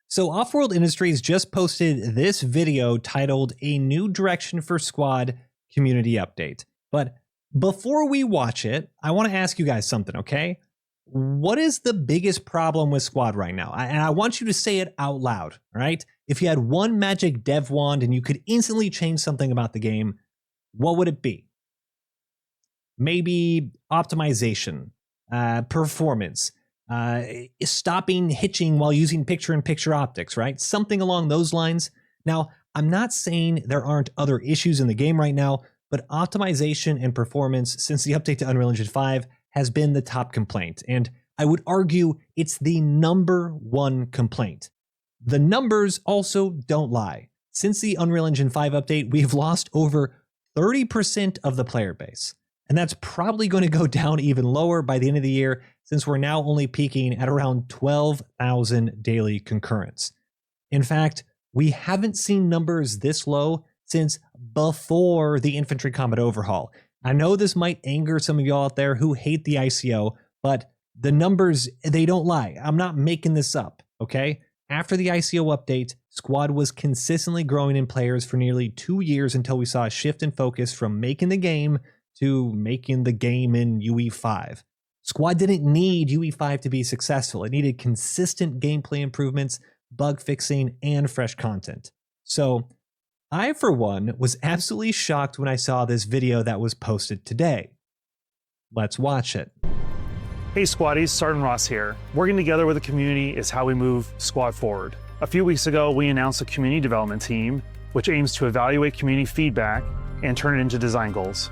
So Offworld Industries just posted this video titled A New Direction for Squad Community Update. But before we watch it, I want to ask you guys something, okay? What is the biggest problem with Squad right now? And I want you to say it out loud, all right? If you had one magic dev wand and you could instantly change something about the game, what would it be? Maybe optimization, performance, stopping hitching while using picture-in-picture optics, right? Something along those lines. Now, I'm not saying there aren't other issues in the game right now, but optimization and performance since the update to Unreal Engine 5 has been the top complaint, and I would argue it's the #1 complaint. The numbers also don't lie. Since the Unreal Engine 5 update, we've lost over 30% of the player base, and that's probably going to go down even lower by the end of the year since we're now only peaking at around 12,000 daily concurrents. In fact, we haven't seen numbers this low since before the infantry combat overhaul. I know this might anger some of y'all out there who hate the ICO, but the numbers, they don't lie. I'm not making this up, okay? After the ICO update, Squad was consistently growing in players for nearly 2 years until we saw a shift in focus from making the game to making the game in UE5. Squad didn't need UE5 to be successful. It needed consistent gameplay improvements, bug fixing, and fresh content. So I, for one, was absolutely shocked when I saw this video that was posted today. Let's watch it. Hey Squaddies, Sergeant Ross here. Working together with the community is how we move Squad forward. A few weeks ago, we announced a community development team, which aims to evaluate community feedback and turn it into design goals.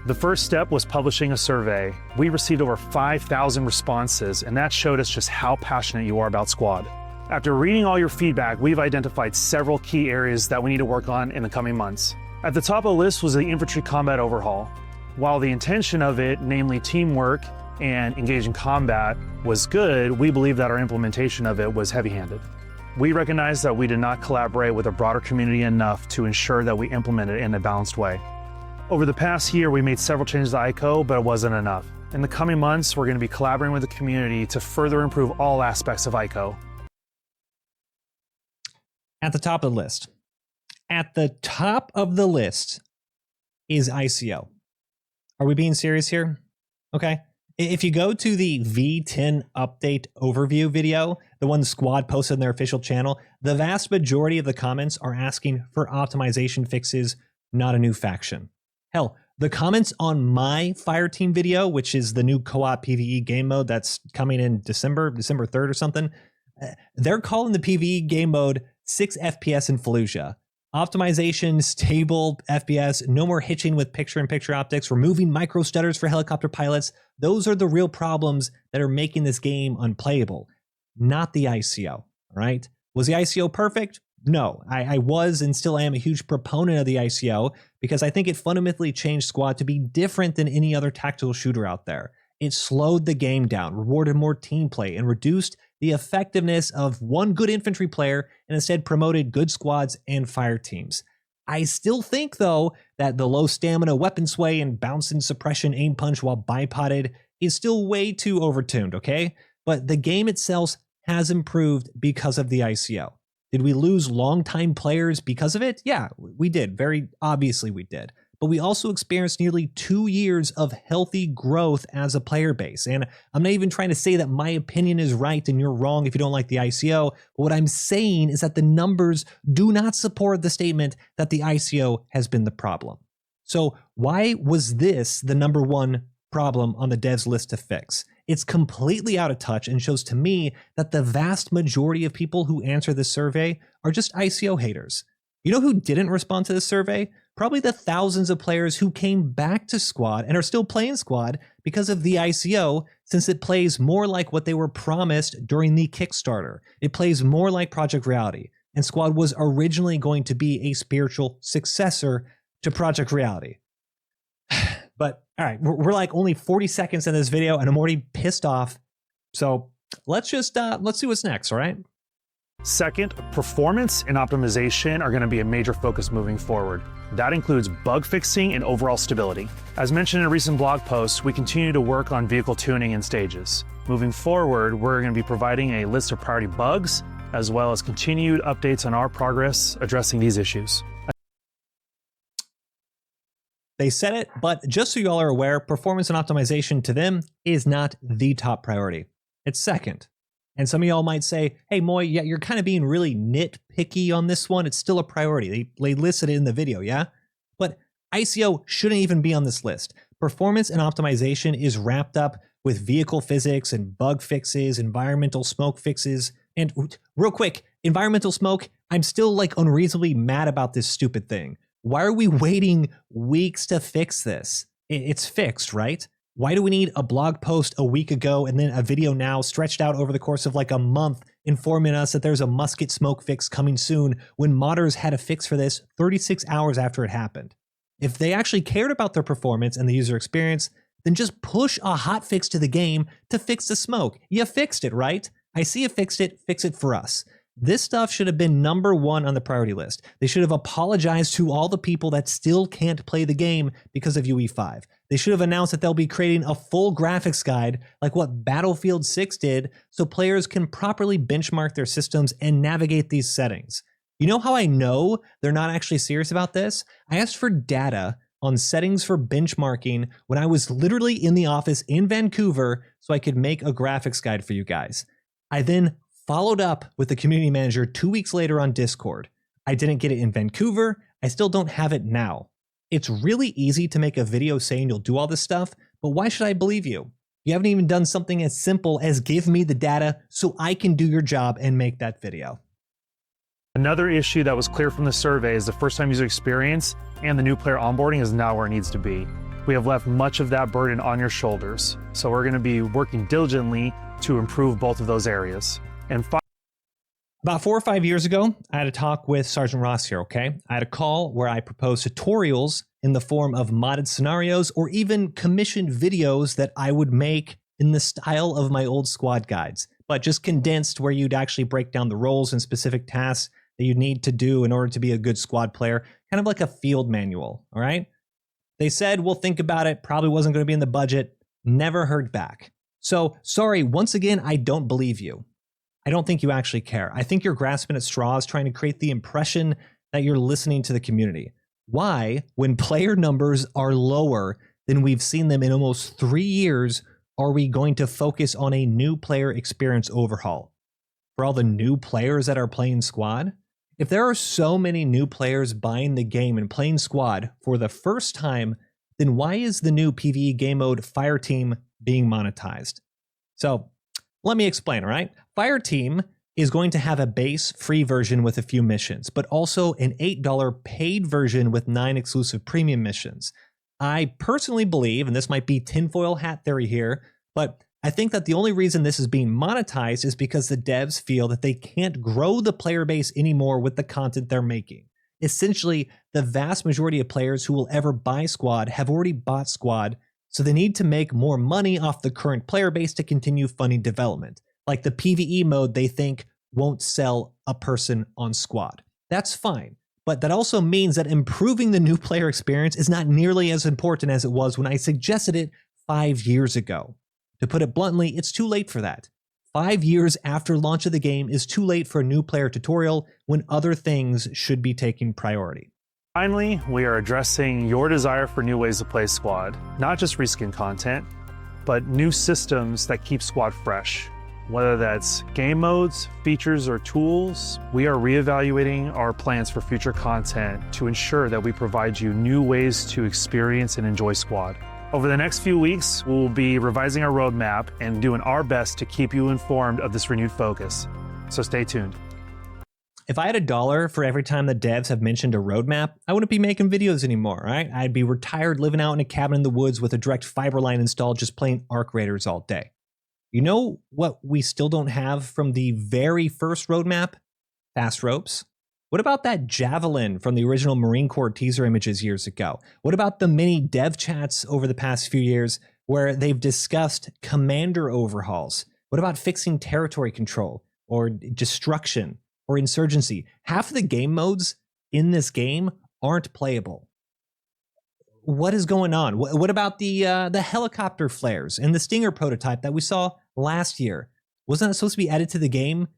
The first step was publishing a survey. We received over 5,000 responses, and that showed us just how passionate you are about Squad. After reading all your feedback, we've identified several key areas that we need to work on in the coming months. At the top of the list was the infantry combat overhaul. While the intention of it, namely teamwork and engaging combat, was good, we believe that our implementation of it was heavy-handed. We recognize that we did not collaborate with a broader community enough to ensure that we implement it in a balanced way. Over the past year, we made several changes to ICO, but it wasn't enough. In the coming months, we're going to be collaborating with the community to further improve all aspects of ICO. At the top of the list. At the top of the list is ICO. Are we being serious here? Okay. If you go to the V10 update overview video, the one the Squad posted on their official channel, the vast majority of the comments are asking for optimization fixes, not a new faction. Hell, the comments on my Fireteam video, which is the new co-op PvE game mode that's coming in December 3rd or something, they're calling the PvE game mode 6 FPS in Fallujah. Optimization, stable FPS, no more hitching with picture-in-picture optics, removing micro stutters for helicopter pilots. Those are the real problems that are making this game unplayable, not the ICO, all right? Was the ICO perfect? No, I was and still am a huge proponent of the ICO because I think it fundamentally changed Squad to be different than any other tactical shooter out there. It slowed the game down, rewarded more team play, and reduced the effectiveness of one good infantry player and instead promoted good squads and fire teams. I still think, though, that the low stamina weapon sway and bouncing suppression aim punch while bipoded is still way too overtuned, okay? But the game itself has improved because of the ICO. Did we lose longtime players because of it? Yeah, we did. Very obviously we did. But we also experienced nearly 2 years of healthy growth as a player base. And I'm not even trying to say that my opinion is right and you're wrong if you don't like the ICO. But what I'm saying is that the numbers do not support the statement that the ICO has been the problem. So why was this the #1 problem on the devs list to fix? It's completely out of touch and shows to me that the vast majority of people who answer this survey are just ICO haters. You know who didn't respond to this survey? Probably the thousands of players who came back to Squad and are still playing Squad because of the ICO, since it plays more like what they were promised during the Kickstarter. It plays more like Project Reality, and Squad was originally going to be a spiritual successor to Project Reality. But all right, we're like only 40 seconds in this video and I'm already pissed off. So let's see what's next, all right? Second, performance and optimization are going to be a major focus moving forward. That includes bug fixing and overall stability. As mentioned in a recent blog post, we continue to work on vehicle tuning in stages. Moving forward, we're going to be providing a list of priority bugs as well as continued updates on our progress addressing these issues. They said it, but just so you all are aware, performance and optimization to them is not the top priority. It's second. And some of y'all might say, hey, Moi, yeah, you're kind of being really nitpicky on this one. It's still a priority. They listed it in the video, yeah? But ICO shouldn't even be on this list. Performance and optimization is wrapped up with vehicle physics and bug fixes, environmental smoke fixes. And real quick, environmental smoke, I'm still like unreasonably mad about this stupid thing. Why are we waiting weeks to fix this? It's fixed, right? Why do we need a blog post a week ago and then a video now stretched out over the course of like a month informing us that there's a musket smoke fix coming soon when modders had a fix for this 36 hours after it happened? If they actually cared about their performance and the user experience, then just push a hotfix to the game to fix the smoke. You fixed it, right? I see you fixed it, fix it for us. This stuff should have been number one on the priority list. They should have apologized to all the people that still can't play the game because of UE5. They should have announced that they'll be creating a full graphics guide like what Battlefield 6 did so players can properly benchmark their systems and navigate these settings. You know how I know they're not actually serious about this? I asked for data on settings for benchmarking when I was literally in the office in Vancouver so I could make a graphics guide for you guys. I then followed up with the community manager 2 weeks later on Discord. I didn't get it in Vancouver. I still don't have it now. It's really easy to make a video saying you'll do all this stuff, but why should I believe you? You haven't even done something as simple as give me the data so I can do your job and make that video. Another issue that was clear from the survey is the first-time user experience and the new player onboarding is not where it needs to be. We have left much of that burden on your shoulders, so we're going to be working diligently to improve both of those areas. And about 4 or 5 years ago, I had a talk with Sergeant Ross here, okay? I had a call where I proposed tutorials in the form of modded scenarios or even commissioned videos that I would make in the style of my old squad guides, but just condensed where you'd actually break down the roles and specific tasks that you need to do in order to be a good squad player, kind of like a field manual, all right? They said, we'll think about it, probably wasn't going to be in the budget, never heard back. So, sorry, once again, I don't believe you. I don't think you actually care. I think you're grasping at straws trying to create the impression that you're listening to the community. Why, when player numbers are lower than we've seen them in almost 3 years, are we going to focus on a new player experience overhaul? For all the new players that are playing squad? If there are so many new players buying the game and playing squad for the first time, then why is the new PvE game mode Fireteam being monetized? So, let me explain, all right? Fireteam is going to have a base free version with a few missions, but also an $8 paid version with 9 exclusive premium missions. I personally believe, and this might be tinfoil hat theory here, but I think that the only reason this is being monetized is because the devs feel that they can't grow the player base anymore with the content they're making. Essentially, the vast majority of players who will ever buy Squad have already bought Squad, so they need to make more money off the current player base to continue funding development. Like the PvE mode they think won't sell a person on Squad. That's fine, but that also means that improving the new player experience is not nearly as important as it was when I suggested it 5 years ago. To put it bluntly, it's too late for that. 5 years after launch of the game is too late for a new player tutorial when other things should be taking priority. Finally, we are addressing your desire for new ways to play Squad, not just reskin content, but new systems that keep Squad fresh. Whether that's game modes, features, or tools, we are reevaluating our plans for future content to ensure that we provide you new ways to experience and enjoy Squad. Over the next few weeks, we will be revising our roadmap and doing our best to keep you informed of this renewed focus. So stay tuned. If I had $1 for every time the devs have mentioned a roadmap, I wouldn't be making videos anymore, right? I'd be retired living out in a cabin in the woods with a direct fiber line installed just playing ARC Raiders all day. You know what we still don't have from the very first roadmap? Fast ropes. What about that javelin from the original Marine Corps teaser images years ago? What about the many dev chats over the past few years where they've discussed commander overhauls? What about fixing territory control or destruction or insurgency? Half of the game modes in this game aren't playable. What is going on? What about the helicopter flares and the Stinger prototype that we saw last year? Wasn't that supposed to be added to the game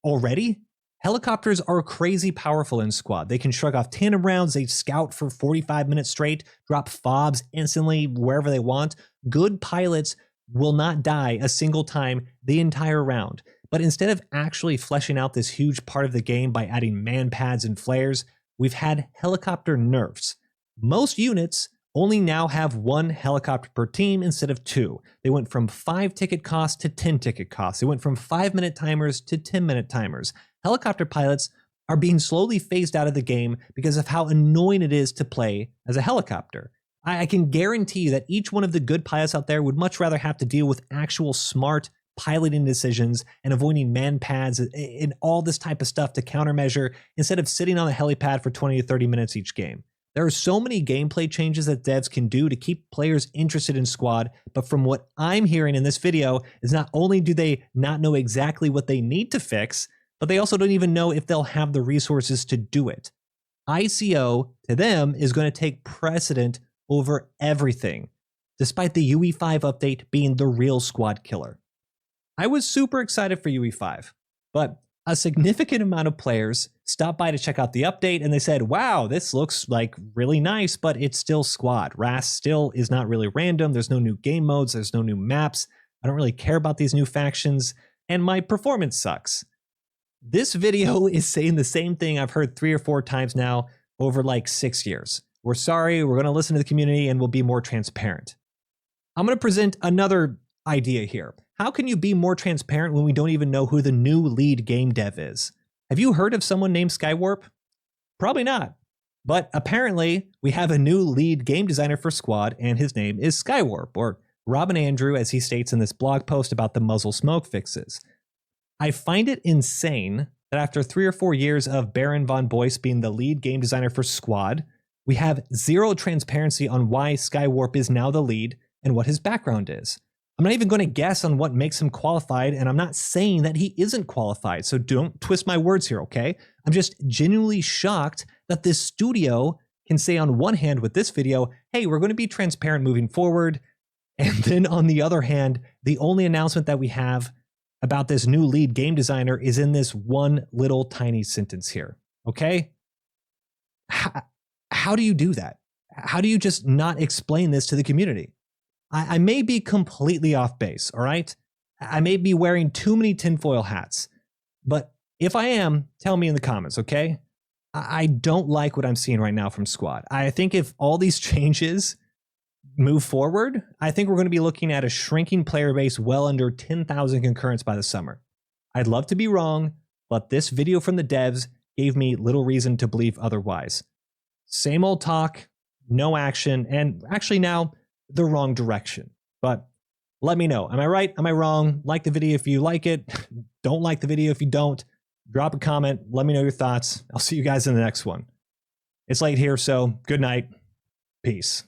already? Helicopters are crazy powerful in squad. They can shrug off tandem rounds, they scout for 45 minutes straight, drop fobs instantly wherever they want. Good pilots will not die a single time the entire round. But instead of actually fleshing out this huge part of the game by adding man pads and flares, we've had helicopter nerfs. Most units only now have 1 helicopter per team instead of 2. They went from 5 ticket costs to 10 ticket costs. They went from 5-minute timers to 10-minute timers. Helicopter pilots are being slowly phased out of the game because of how annoying it is to play as a helicopter. I can guarantee you that each one of the good pilots out there would much rather have to deal with actual smart piloting decisions and avoiding man pads and all this type of stuff to countermeasure instead of sitting on the helipad for 20 to 30 minutes each game. There are so many gameplay changes that devs can do to keep players interested in squad, but from what I'm hearing in this video is not only do they not know exactly what they need to fix, but they also don't even know if they'll have the resources to do it. ICO, to them, is going to take precedent over everything, despite the UE5 update being the real squad killer. I was super excited for UE5, but a significant amount of players stopped by to check out the update and they said, wow, this looks like really nice, but it's still squad. RAS still is not really random. There's no new game modes. There's no new maps. I don't really care about these new factions, and my performance sucks. This video is saying the same thing I've heard 3 or 4 times now over like 6 years. We're sorry, we're going to listen to the community and we'll be more transparent. I'm going to present another idea here. How can you be more transparent when we don't even know who the new lead game dev is? Have you heard of someone named Skywarp? Probably not. But apparently we have a new lead game designer for Squad and his name is Skywarp, or Robin Andrew, as he states in this blog post about the muzzle smoke fixes. I find it insane that after 3 or 4 years of Baron von Boyce being the lead game designer for Squad, we have zero transparency on why Skywarp is now the lead and what his background is. I'm not even going to guess on what makes him qualified, and I'm not saying that he isn't qualified, so don't twist my words here, okay? I'm just genuinely shocked that this studio can say on one hand with this video, hey, we're going to be transparent moving forward, and then on the other hand, the only announcement that we have about this new lead game designer is in this one little tiny sentence here, okay? How do you do that? How do you just not explain this to the community? I may be completely off base, all right? I may be wearing too many tinfoil hats, but if I am, tell me in the comments, okay? I don't like what I'm seeing right now from Squad. I think if all these changes move forward, I think we're going to be looking at a shrinking player base well under 10,000 concurrents by the summer. I'd love to be wrong, but this video from the devs gave me little reason to believe otherwise. Same old talk, no action, and actually now the wrong direction. But let me know. Am I right? Am I wrong? Like the video if you like it. Don't like the video if you don't. Drop a comment. Let me know your thoughts. I'll see you guys in the next one. It's late here, so good night. Peace.